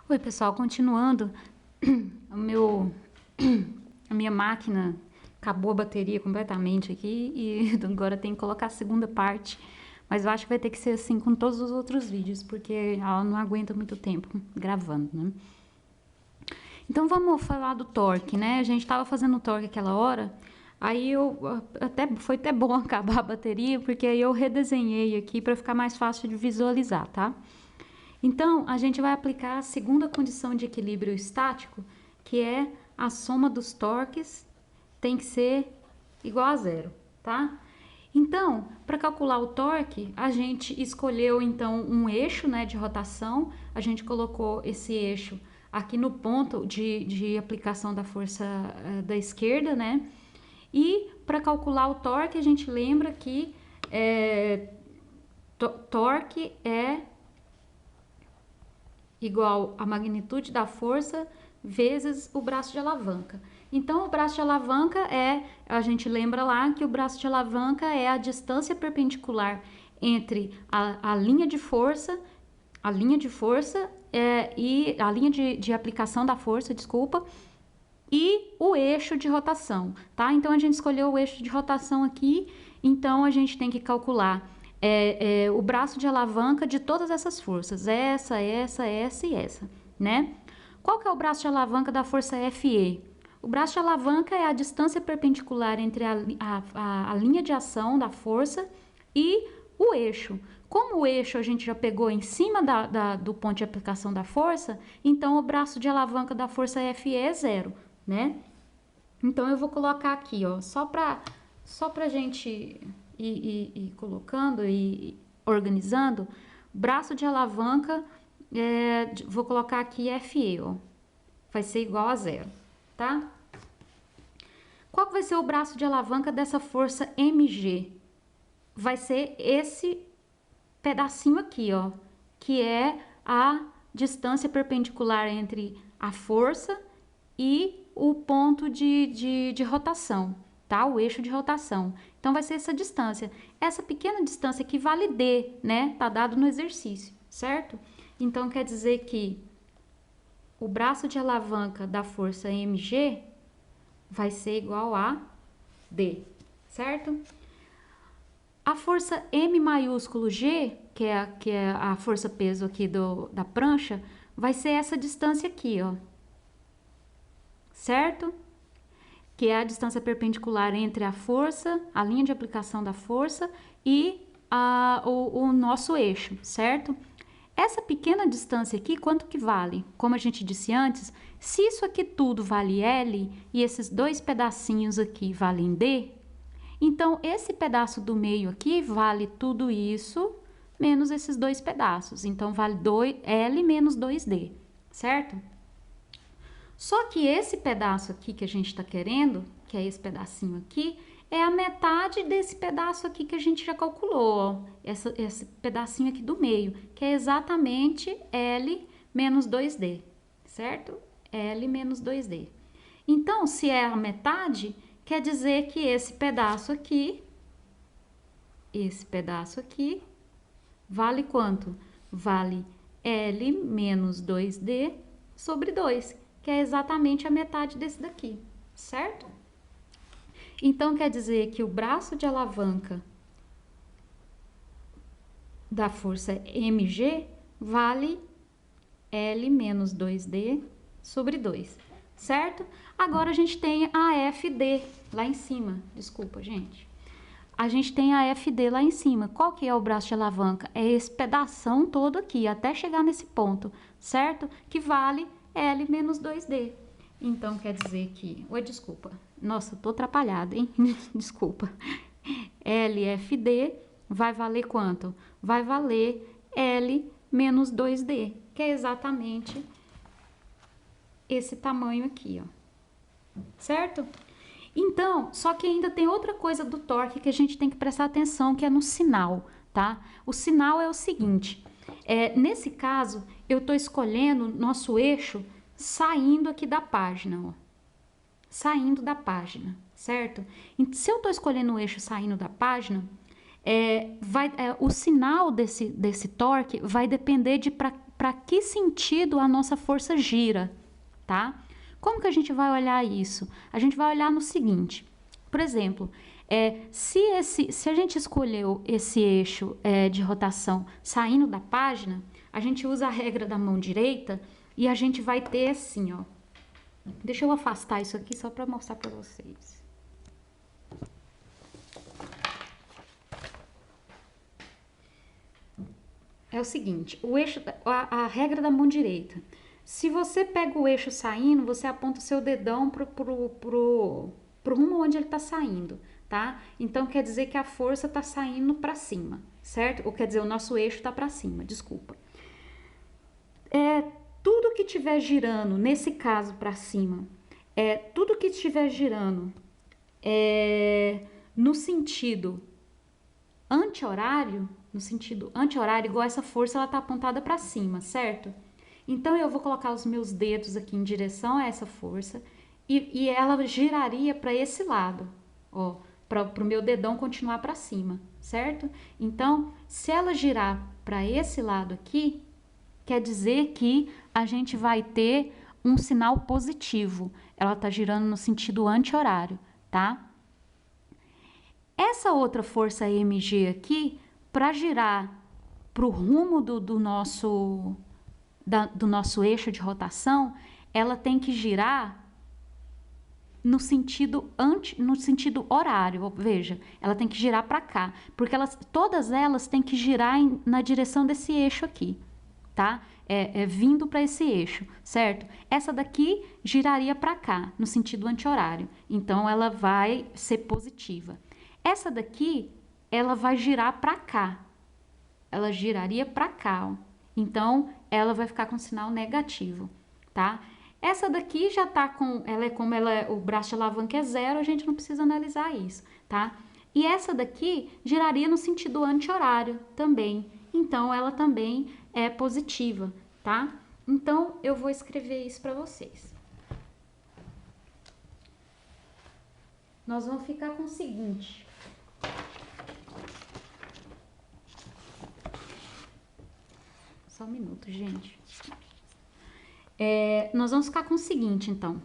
Oi, pessoal, continuando, o meu, a minha máquina acabou a bateria completamente aqui e agora tem que colocar a segunda parte, mas eu acho que vai ter que ser assim com todos os outros vídeos, porque ela não aguenta muito tempo gravando, né? Então vamos falar do torque, né? A gente tava fazendo o torque aquela hora, aí foi até bom acabar a bateria, porque aí eu redesenhei aqui para ficar mais fácil de visualizar, tá? Então, a gente vai aplicar a segunda condição de equilíbrio estático, que é a soma dos torques tem que ser igual a zero, tá? Então, para calcular o torque, a gente escolheu então um eixo, né, de rotação. A gente colocou esse eixo aqui no ponto de aplicação da força da esquerda, né? E para calcular o torque, a gente lembra que torque é igual a magnitude da força vezes o braço de alavanca. Então, o braço de alavanca a gente lembra lá que o braço de alavanca é a distância perpendicular entre a linha de força, e a linha de aplicação da força, desculpa, e o eixo de rotação, tá? Então, a gente escolheu o eixo de rotação aqui, então a gente tem que calcular o braço de alavanca de todas essas forças, essa e essa, né? Qual que é o braço de alavanca da força FE? O braço de alavanca é a distância perpendicular entre a linha de ação da força e o eixo. Como o eixo a gente já pegou em cima do ponto de aplicação da força, então o braço de alavanca da força FE é zero, né? Então eu vou colocar aqui, ó, só pra gente ir colocando e organizando, braço de alavanca, vou colocar aqui FE, ó, vai ser igual a zero, tá? Qual que vai ser o braço de alavanca dessa força MG? Vai ser esse pedacinho aqui, ó, que é a distância perpendicular entre a força e o ponto de rotação, tá? O eixo de rotação. Então, vai ser essa distância. Essa pequena distância aqui vale D, né? Tá dado no exercício, certo? Então, quer dizer que o braço de alavanca da força MG vai ser igual a D, certo? A força M maiúsculo G, que é a força peso aqui da prancha, vai ser essa distância aqui, ó. Certo? Que é a distância perpendicular entre a força, a linha de aplicação da força e o nosso eixo, certo? Essa pequena distância aqui, quanto que vale? Como a gente disse antes, se isso aqui tudo vale L e esses dois pedacinhos aqui valem D, então esse pedaço do meio aqui vale tudo isso menos esses dois pedaços. Então vale L menos 2D, certo? Só que esse pedaço aqui que a gente está querendo, que é esse pedacinho aqui, é a metade desse pedaço aqui que a gente já calculou, ó. Esse pedacinho aqui do meio, que é exatamente L menos 2D, certo? L menos 2D. Então, se é a metade, quer dizer que esse pedaço aqui, vale quanto? Vale L menos 2D sobre 2, que é exatamente a metade desse daqui, certo? Então, quer dizer que o braço de alavanca da força MG vale L menos 2D sobre 2, certo? Agora a gente tem a FD lá em cima, desculpa, gente. A gente tem a FD lá em cima. Qual que é o braço de alavanca? É esse pedação todo aqui, até chegar nesse ponto, certo? Que vale L menos 2D. Então, quer dizer que... Oi, desculpa. Nossa, tô atrapalhada, hein? Desculpa. LFD vai valer quanto? Vai valer L menos 2D, que é exatamente esse tamanho aqui, ó. Certo? Então, só que ainda tem outra coisa do torque que a gente tem que prestar atenção, que é no sinal, tá? O sinal é o seguinte, nesse caso, eu tô escolhendo nosso eixo saindo aqui da página, ó. Saindo da página, certo? Se eu tô escolhendo o eixo saindo da página, o sinal desse torque vai depender de para para que sentido a nossa força gira, tá? Como que a gente vai olhar isso? A gente vai olhar no seguinte, por exemplo, se a gente escolheu esse eixo de rotação saindo da página, a gente usa a regra da mão direita e a gente vai ter assim, ó. Deixa eu afastar isso aqui só para mostrar para vocês. É o seguinte, o eixo, a regra da mão direita. Se você pega o eixo saindo, você aponta o seu dedão pro rumo onde ele está saindo, tá? Então quer dizer que a força está saindo para cima, certo? Ou quer dizer, o nosso eixo está para cima, desculpa. Tudo que estiver girando, nesse caso para cima, tudo que estiver girando no sentido anti-horário, igual essa força, ela tá apontada para cima, certo? Então, eu vou colocar os meus dedos aqui em direção a essa força e ela giraria para esse lado, ó, para o meu dedão continuar para cima, certo? Então, se ela girar para esse lado aqui, quer dizer que a gente vai ter um sinal positivo. Ela tá girando no sentido anti-horário, tá? Essa outra força mg aqui, para girar para o rumo do nosso eixo de rotação, ela tem que girar no sentido horário. Veja, ela tem que girar para cá, porque todas elas têm que girar na direção desse eixo aqui, tá? Vindo para esse eixo, certo? Essa daqui giraria para cá, no sentido anti-horário. Então, ela vai ser positiva. Essa daqui, ela vai girar para cá. Ela giraria para cá, ó. Então, ela vai ficar com sinal negativo, tá? Essa daqui já tá com... o braço de alavanca é 0, a gente não precisa analisar isso, tá? E essa daqui giraria no sentido anti-horário também. Então, ela também é positiva, tá? Então, eu vou escrever isso para vocês. Nós vamos ficar com o seguinte... Só um minuto, gente. Nós vamos ficar com o seguinte, então.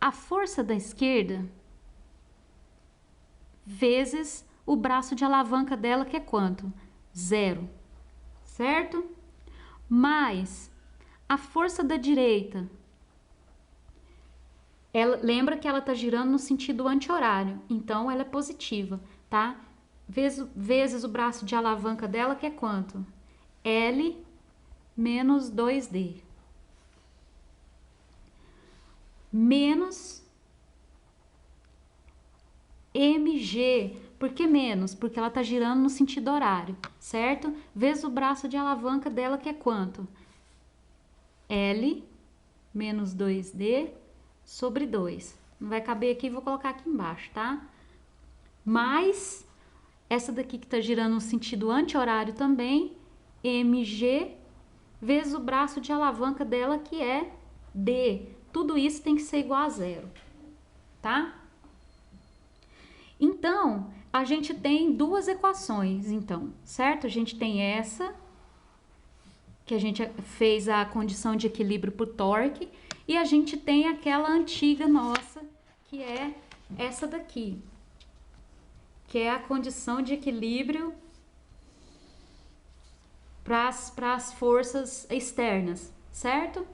A força da esquerda vezes o braço de alavanca dela, que é quanto? 0, certo? Mais a força da direita. Lembra que ela está girando no sentido anti-horário, então ela é positiva, tá? Vezes o braço de alavanca dela, que é quanto? L menos 2D. Menos mg. Por que menos? Porque ela está girando no sentido horário, certo? Vezes o braço de alavanca dela, que é quanto? L menos 2D sobre 2. Não vai caber aqui, vou colocar aqui embaixo, tá? Mais essa daqui que está girando no sentido anti-horário também, mg, vezes o braço de alavanca dela, que é D. Tudo isso tem que ser igual a 0, tá? Então, a gente tem duas equações, então, certo? A gente tem essa, que a gente fez a condição de equilíbrio para o torque, e a gente tem aquela antiga nossa, que é essa daqui, que é a condição de equilíbrio para as forças externas, certo?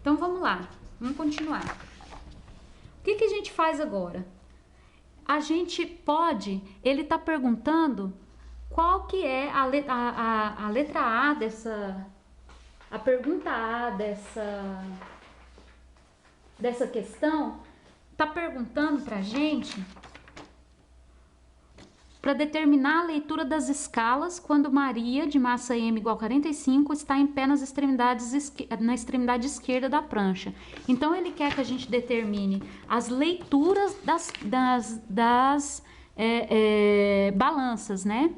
Então, vamos lá, vamos continuar. O que a gente faz agora? A gente pode, ele está perguntando qual que é a letra A dessa, a pergunta A dessa questão, está perguntando para a gente para determinar a leitura das escalas quando Maria, de massa M igual a 45, está em pé na extremidade esquerda da prancha. Então, ele quer que a gente determine as leituras das balanças, né?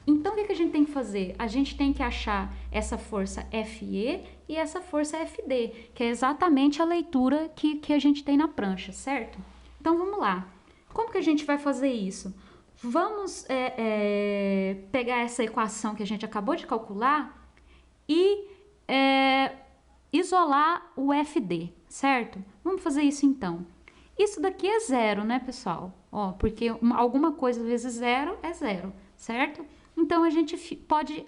Então, o que a gente tem que fazer? A gente tem que achar essa força FE e essa força FD, que é exatamente a leitura que a gente tem na prancha, certo? Então, vamos lá. Como que a gente vai fazer isso? Vamos pegar essa equação que a gente acabou de calcular e isolar o FD, certo? Vamos fazer isso então. Isso daqui é zero, né, pessoal? Ó, porque alguma coisa vezes zero é zero, certo? Então, a gente pode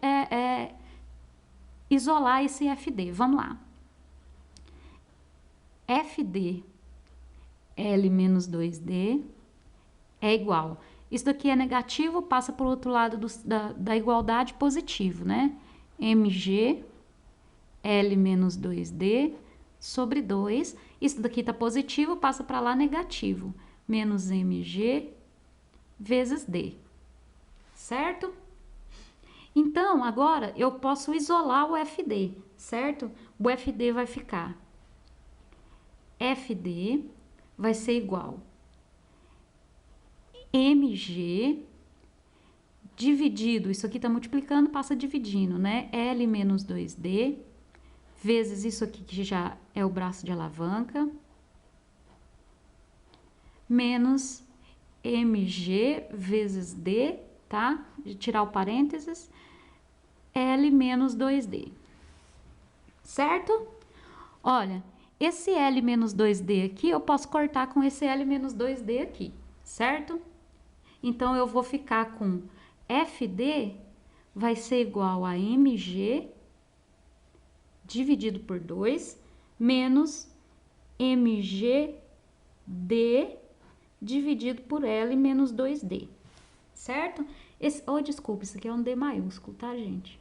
isolar esse FD. Vamos lá. FD L menos 2D é igual. Isso daqui é negativo, passa para o outro lado da igualdade positivo, né? MG L menos 2D sobre 2. Isso daqui está positivo, passa para lá negativo. Menos MG vezes D. Certo? Então, agora eu posso isolar o FD, certo? O FD vai ficar. FD vai ser igual MG dividido, isso aqui está multiplicando, passa dividindo, né? L menos 2D vezes isso aqui que já é o braço de alavanca, menos MG vezes D, tá? De tirar o parênteses, L menos 2D. Certo? Olha, esse L menos 2D aqui, eu posso cortar com esse L menos 2D aqui, certo? Então, eu vou ficar com FD vai ser igual a MG dividido por 2, menos MGD dividido por L menos 2D, certo? Desculpa, isso aqui é um D maiúsculo, tá, gente?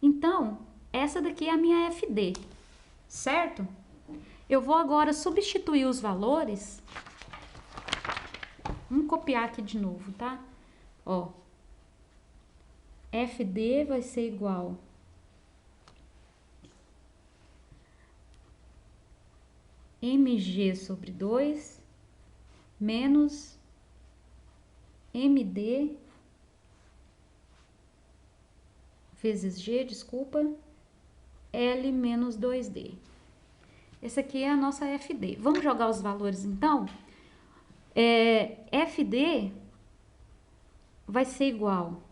Então, essa daqui é a minha FD, certo? Eu vou agora substituir os valores. Vamos copiar aqui de novo, tá? Ó, FD vai ser igual MG sobre 2 menos MD vezes G, desculpa, L menos 2D. Esse aqui é a nossa FD. Vamos jogar os valores, então? FD vai ser igual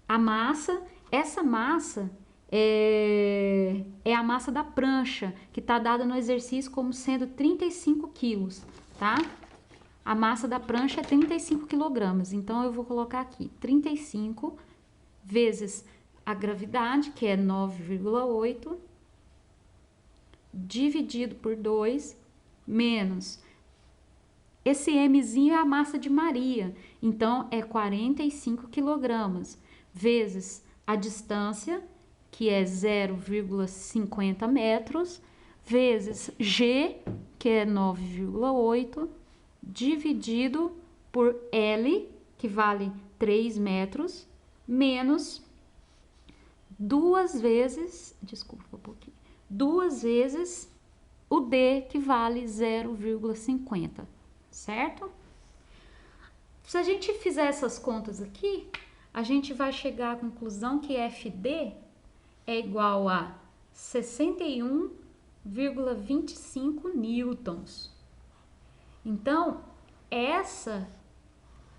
a massa. Essa massa é a massa da prancha, que está dada no exercício como sendo 35 quilos, tá? A massa da prancha é 35 quilogramas. Então, eu vou colocar aqui 35 vezes a gravidade, que é 9,8, dividido por 2, menos... Esse Mzinho é a massa de Maria, então é 45 quilogramas, vezes a distância, que é 0,50 metros, vezes G, que é 9,8, dividido por L, que vale 3 metros, menos 2 vezes o D, que vale 0,50. Certo? Se a gente fizer essas contas aqui, a gente vai chegar à conclusão que FD é igual a 61,25 newtons. Então,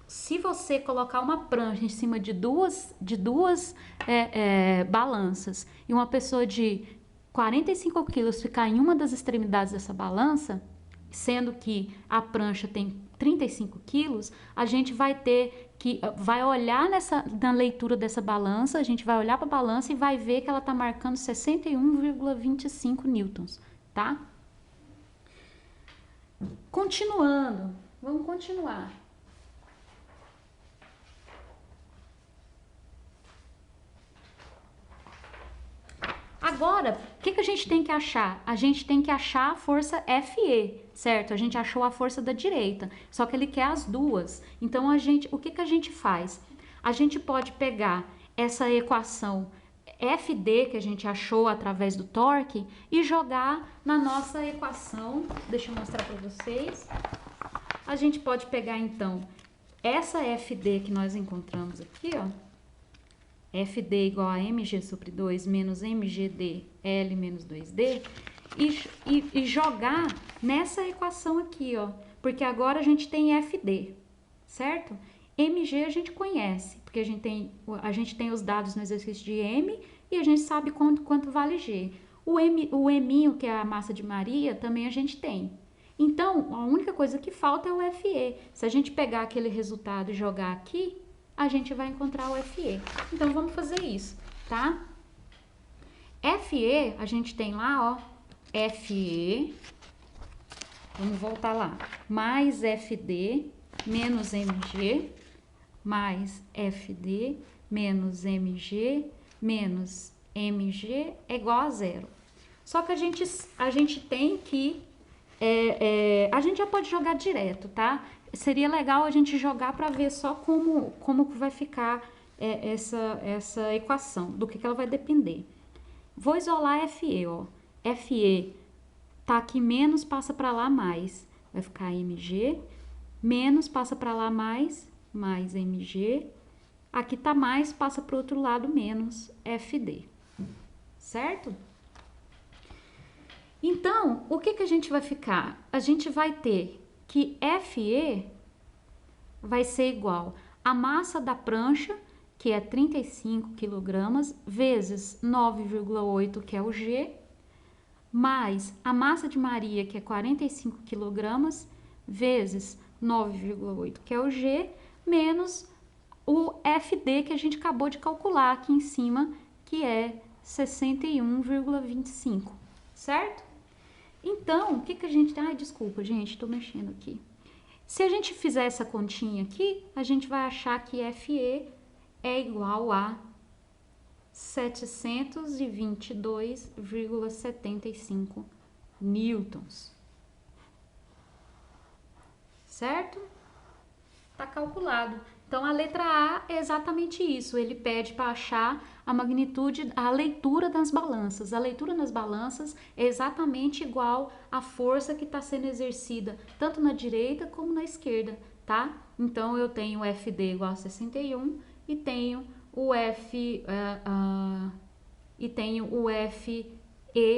se você colocar uma prancha em cima de duas balanças e uma pessoa de 45 quilos ficar em uma das extremidades dessa balança, sendo que a prancha tem 35 quilos, a gente vai olhar na leitura dessa balança, a gente vai olhar para a balança e vai ver que ela está marcando 61,25 newtons, tá? Continuando, vamos continuar. Agora, o que a gente tem que achar? A gente tem que achar a força FE, certo? A gente achou a força da direita, só que ele quer as duas. Então, o que a gente faz? A gente pode pegar essa equação FD que a gente achou através do torque e jogar na nossa equação. Deixa eu mostrar para vocês. A gente pode pegar, então, essa FD que nós encontramos aqui, ó. FD igual a MG sobre 2 menos MGD L menos 2D e jogar nessa equação aqui, ó, porque agora a gente tem FD, certo? MG a gente conhece, porque a gente tem os dados no exercício de M e a gente sabe quanto vale G. O Eminho, que é a massa de Maria, também a gente tem. Então, a única coisa que falta é o FE. Se a gente pegar aquele resultado e jogar aqui, a gente vai encontrar o FE. Então, vamos fazer isso, tá? FE, a gente tem lá, ó, FE, vamos voltar lá, mais FD menos MG, mais FD menos MG menos MG é igual a zero. Só que a gente tem que, a gente já pode jogar direto, tá? Seria legal a gente jogar para ver só como vai ficar essa equação, do que ela vai depender. Vou isolar FE, ó. FE tá aqui menos, passa para lá mais. Vai ficar MG, menos passa para lá mais MG. Aqui tá mais, passa para o outro lado menos FD. Certo? Então, o que a gente vai ficar? A gente vai ter que FE vai ser igual a massa da prancha, que é 35 kg, vezes 9,8, que é o G, mais a massa de Maria, que é 45 kg, vezes 9,8, que é o G, menos o FD, que a gente acabou de calcular aqui em cima, que é 61,25, certo? Então, o que a gente... Ai, desculpa, gente, tô mexendo aqui. Se a gente fizer essa continha aqui, a gente vai achar que FE é igual a 722,75 newtons. Certo? Tá calculado. Então, a letra A é exatamente isso. Ele pede para achar a magnitude, a leitura das balanças. A leitura nas balanças é exatamente igual à força que está sendo exercida, tanto na direita como na esquerda, tá? Então, eu tenho o FD igual a 61 e tenho o FE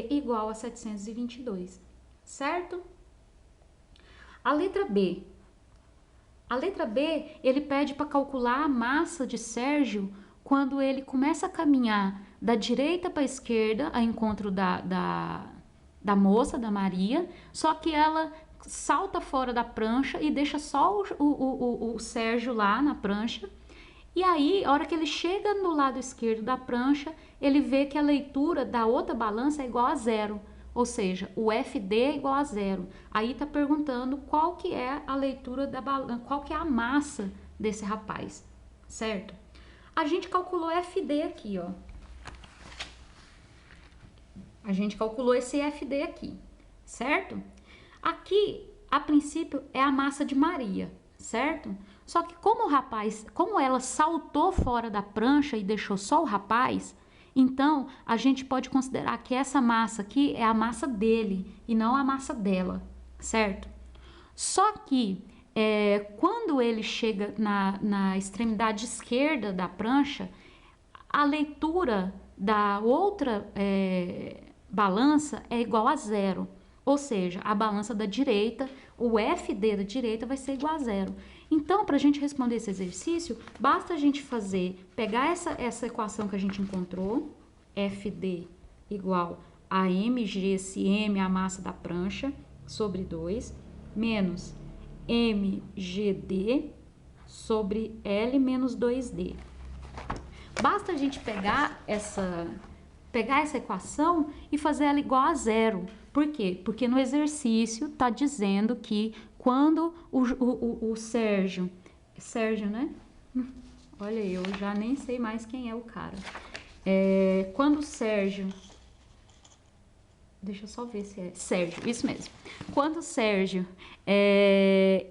igual a 722, certo? A letra B. A letra B, ele pede para calcular a massa de Sérgio quando ele começa a caminhar da direita para a esquerda, a encontro da moça, da Maria, só que ela salta fora da prancha e deixa só o Sérgio lá na prancha. E aí, a hora que ele chega no lado esquerdo da prancha, ele vê que a leitura da outra balança é igual a zero. Ou seja, o FD é igual a zero. Aí tá perguntando qual que é a leitura da balança, qual que é a massa desse rapaz, certo? A gente calculou FD aqui, ó. A gente calculou esse FD aqui, certo? Aqui, a princípio, é a massa de Maria, certo? Só que como ela saltou fora da prancha e deixou só o rapaz, então a gente pode considerar que essa massa aqui é a massa dele e não a massa dela, certo? Só que quando ele chega na extremidade esquerda da prancha, a leitura da outra balança é igual a zero. Ou seja, a balança da direita, o FD da direita vai ser igual a zero. Então, para a gente responder esse exercício, basta a gente pegar essa equação que a gente encontrou, FD igual a mg, esse M é a massa da prancha, sobre 2, menos mgd sobre L menos 2D. Basta a gente pegar essa equação e fazer ela igual a zero. Por quê? Porque no exercício está dizendo que quando o Sérgio, né? Olha, eu já nem sei mais quem é o cara. Quando o Sérgio, deixa eu só ver se é Sérgio, isso mesmo. Quando o Sérgio,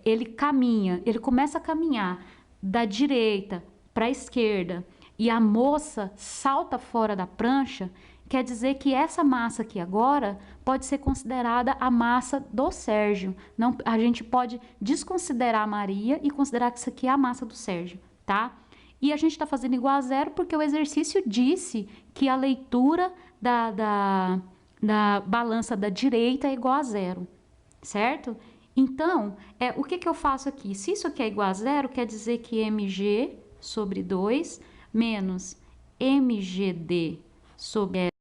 ele começa a caminhar da direita para a esquerda e a moça salta fora da prancha, quer dizer que essa massa aqui agora pode ser considerada a massa do Sérgio. Não, a gente pode desconsiderar a Maria e considerar que isso aqui é a massa do Sérgio, tá? E a gente está fazendo igual a zero porque o exercício disse que a leitura da balança da direita é igual a zero, certo? Então, o que eu faço aqui? Se isso aqui é igual a zero, quer dizer que mg sobre 2 menos mgd sobre